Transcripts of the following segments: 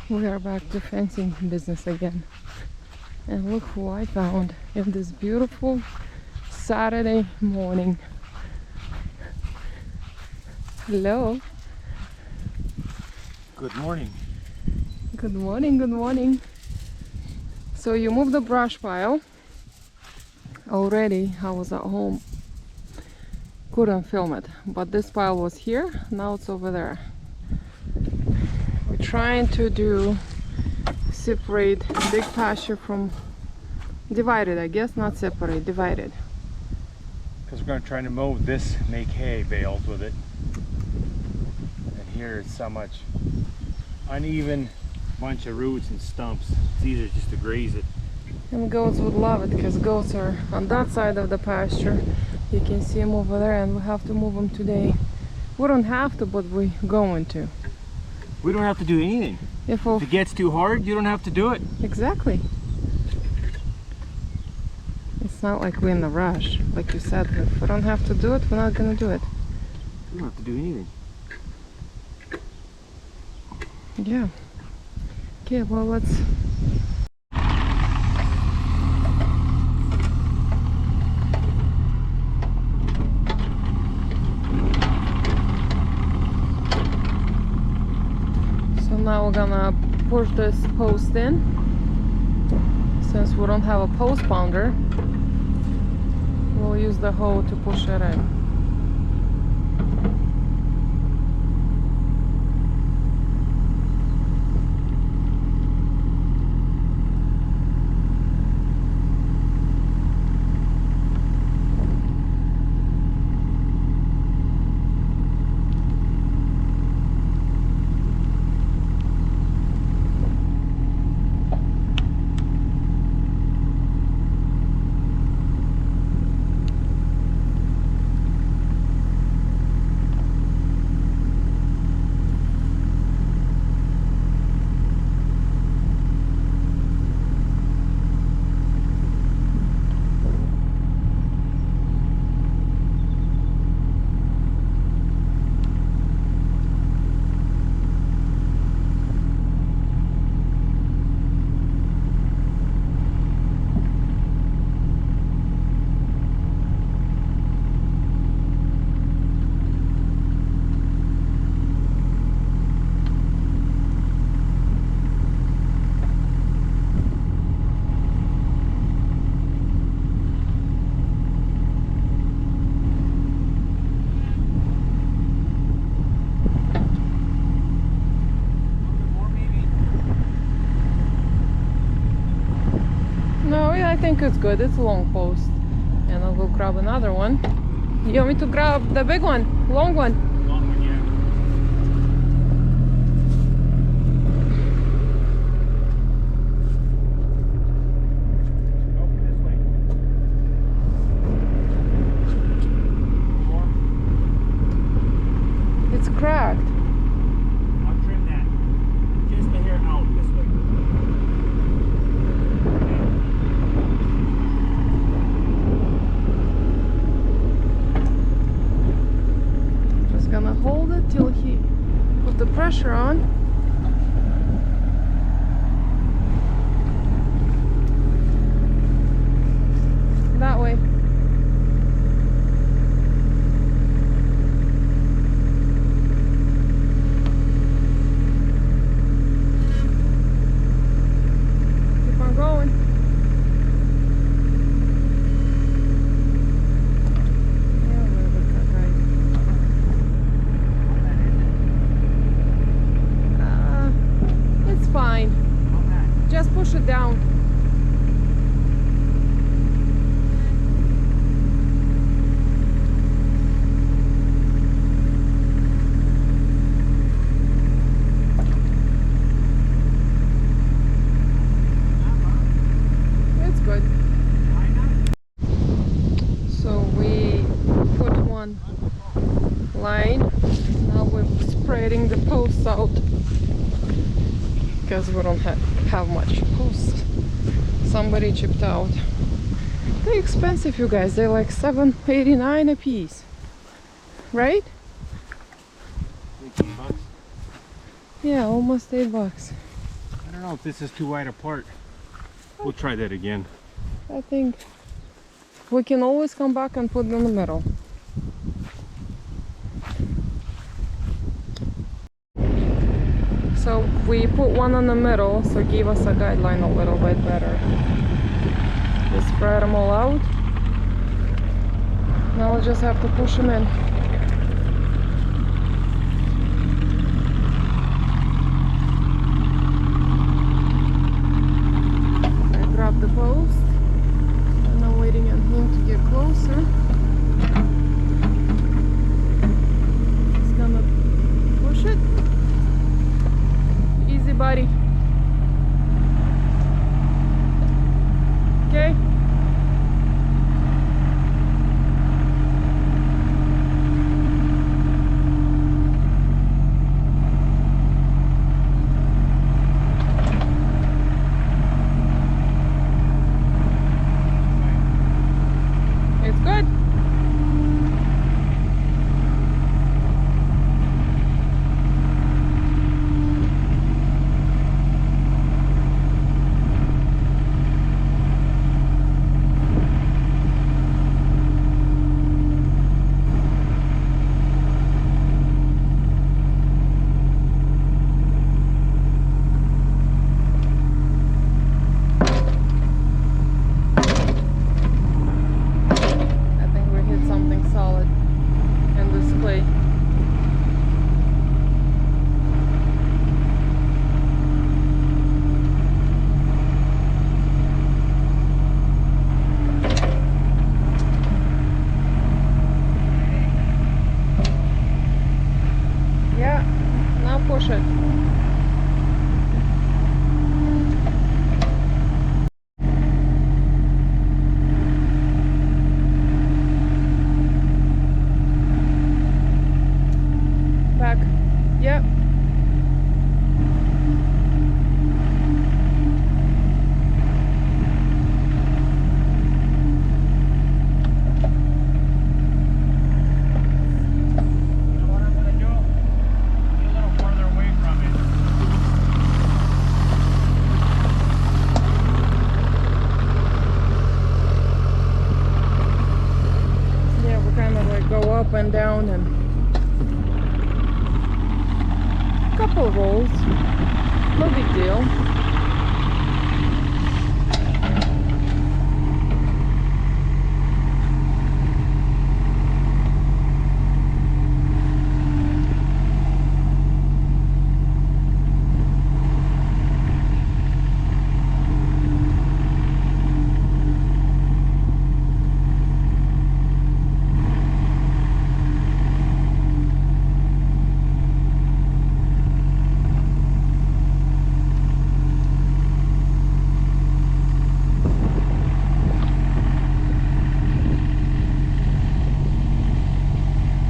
We are back to fencing business again. And look who I found in this beautiful Saturday morning. Hello. Good morning. Good morning, good morning. So you moved the brush pile. Already I was at home. Couldn't film it, but this pile was here, now it's over there. We're trying to separate big pasture from divided, I guess, not separate, divided. Because we're going to try to mow this, make hay bales with it. And here it's so much uneven bunch of roots and stumps. It's easier just to graze it. And goats would love it because goats are on that side of the pasture. You can see them over there, and we have to move them today. We don't have to, but we're going to. We don't have to do anything. If it gets too hard, you don't have to do it. Exactly. It's not like we're in a rush, like you said. If we don't have to do it, we're not gonna do it. We don't have to do anything. Yeah. Okay, well, let's... So now we're gonna push this post in. Since we don't have a post pounder, we'll use the hoe to push it in. I think it's good. It's a long post. And I'll go grab another one. You want me to grab the big one? Long one? Long one, yeah. Oh, this way. More. It's cracked. I'll trim that. Just the hair out this way. Gonna hold it till he put the pressure on. That way. Keep on going. Just push it down. It's good. So we put one line. Now we're spreading the posts out, because we don't have much posts. Somebody chipped out. They're expensive, you guys. They're like $7.89 a piece, right? $18. Yeah, almost $8. don't know if this is too wide apart. We'll try that again. I think we can always come back and put it in the middle. So we put one in the middle, so give us a guideline a little bit better. Just spread them all out. Now we'll just have to push them in. I grab the post and I'm waiting on him to get closer. He's gonna push it. Easy, buddy. Okay. It's good. Push it. Back. Yep. Up and down and a couple of rolls, no big deal.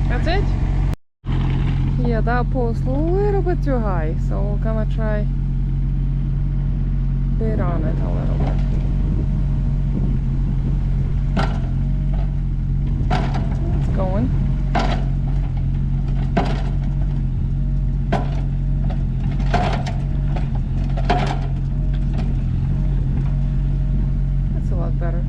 That's it? Yeah, that post a little bit too high, so we're gonna try bit on it a little bit. It's going. That's a lot better.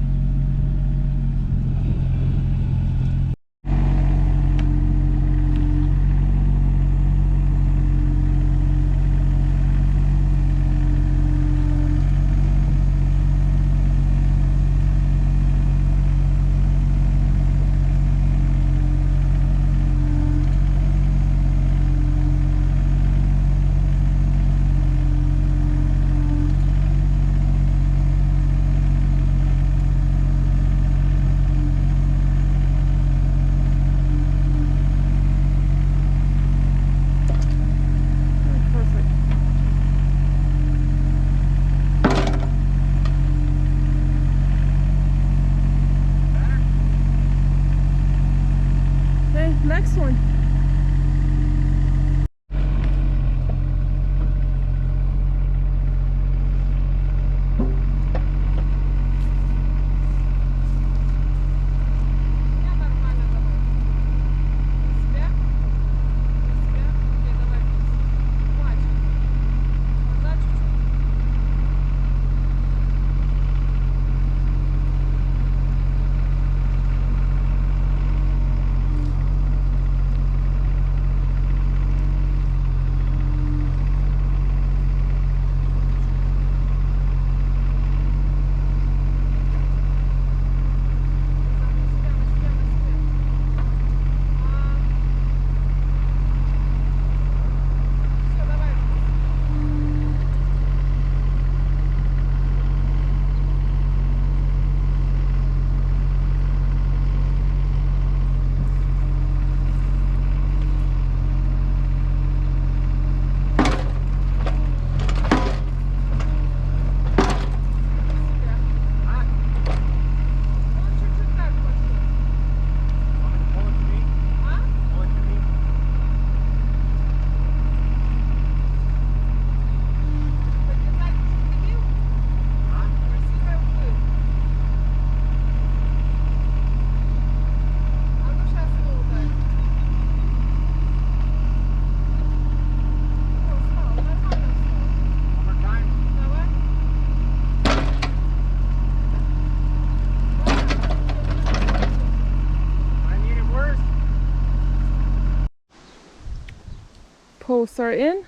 posts are in.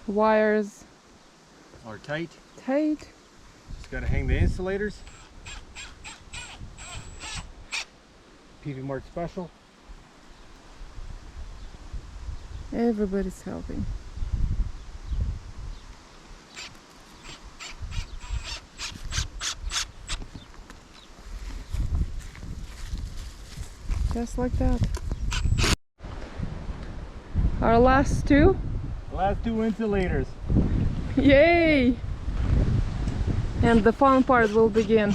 Wires are tight. tight. Just gotta hang the insulators. PV Mart special. Everybody's helping. Just like that. Our last two. Last two insulators. Yay! And the fun part will begin.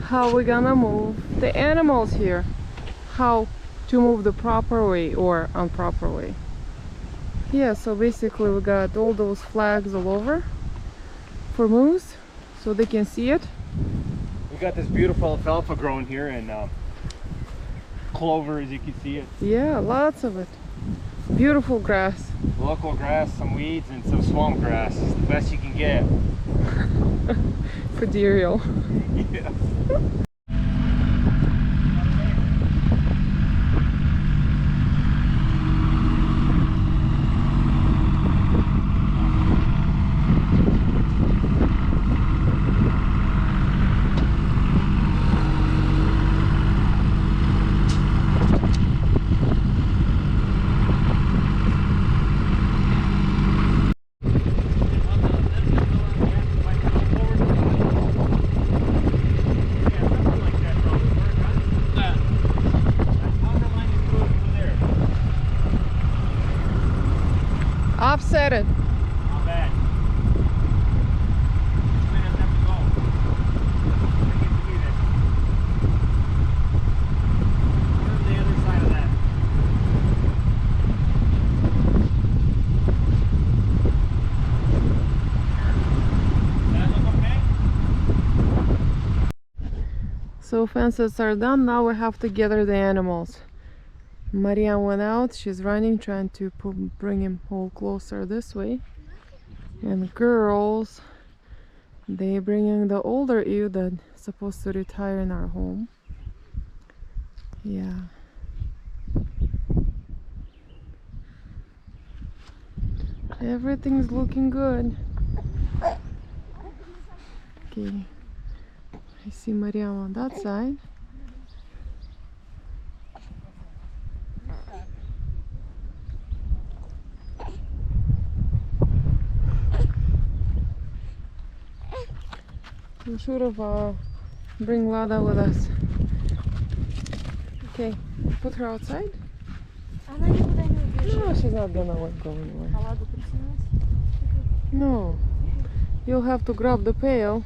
How we're gonna move the animals here. How to move the proper way or improper way. Yeah, so basically we got all those flags all over for moose so they can see it. We got this beautiful alfalfa growing here and clover, as you can see it. Yeah, lots of it. Beautiful grass. Local grass, some weeds, and some swamp grass. It's the best you can get. For cereal. Yeah. Offset it. Not bad. We just have to go. I get to leave it. Where's the other side of that? That look okay? So fences are done. Now we have to gather the animals. Maria went out. She's running, trying to bring him all closer this way. And girls, they bringing the older ewe that's supposed to retire in our home. Yeah. Everything's looking good. Okay. I see Maria on that side. We should have bring Lada with us. Okay, put her outside. No, she's not gonna go anywhere. No, you'll have to grab the pail.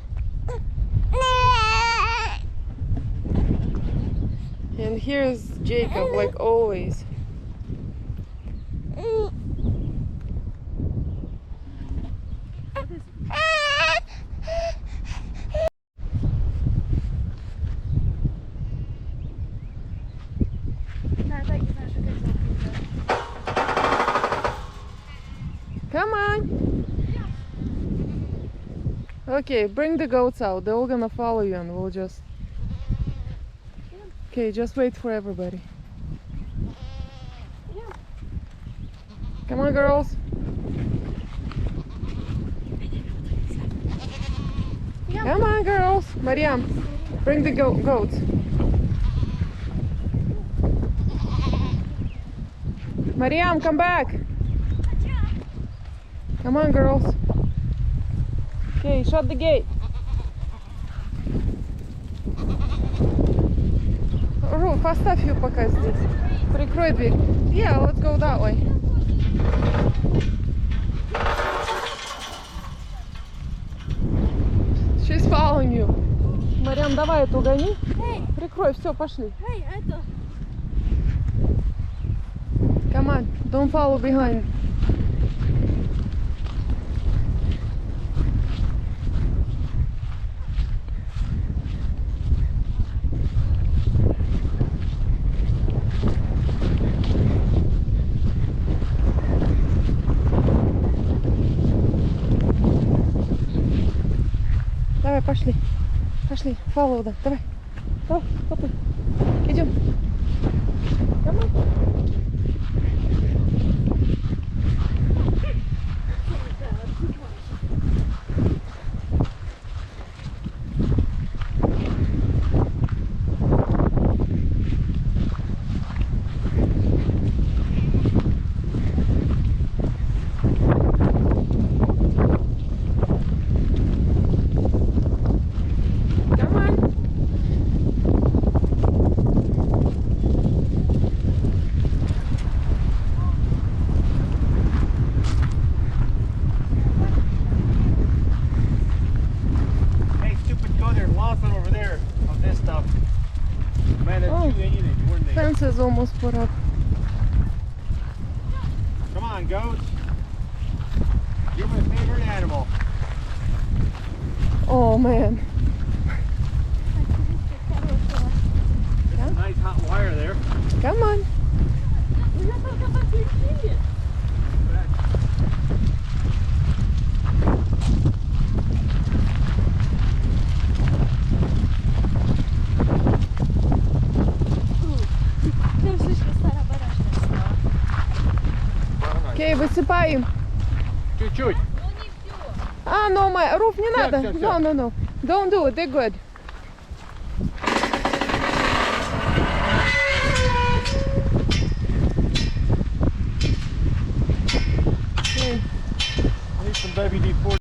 And here's Jacob, like always. Come on. Okay, bring the goats out. They're all gonna follow you and we'll just... Okay, just wait for everybody. Come on, girls. Come on, girls. Mariam, bring the goats. Mariam, come back. Come on, girls. Okay, shut the gate. Ру, поставь ее пока здесь. Прикрой дверь. Yeah, let's go that way. She's following you. Мариам, давай эту гони. Прикрой, все, пошли. Come on, don't follow behind. Давай, пошли. Пошли, follow them. Давай. Давай, топай. Идем. Come on. almost put up. Come on, goats. You're my favorite animal. Oh man. There's a nice hot wire there. Come on. Окей, высыпаем. Чуть-чуть. А, no, Руф, не надо. всё. No. Don't do it, they're good. Okay. I need some WD-40.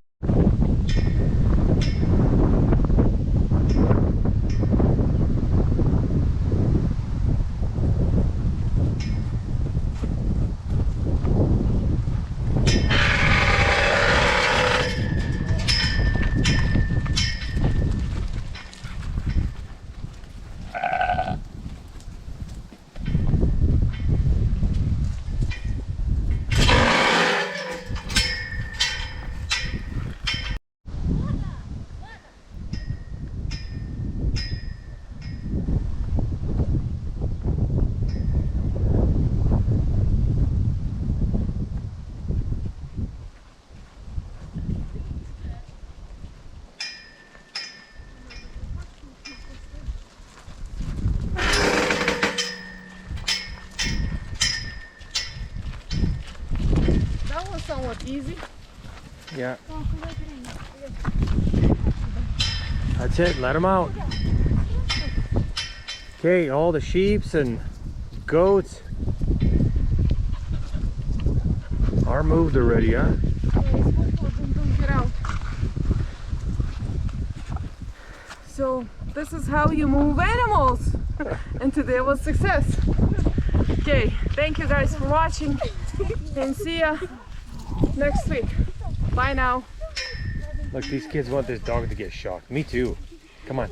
That was somewhat easy. Yeah. That's it. Let them out. Okay, all the sheeps and goats are moved already, huh? Get out. So this is how you move animals. And today was success. Okay, thank you guys for watching and see ya next week. Bye now. Look, these kids want this dog to get shocked. Me too. Come on.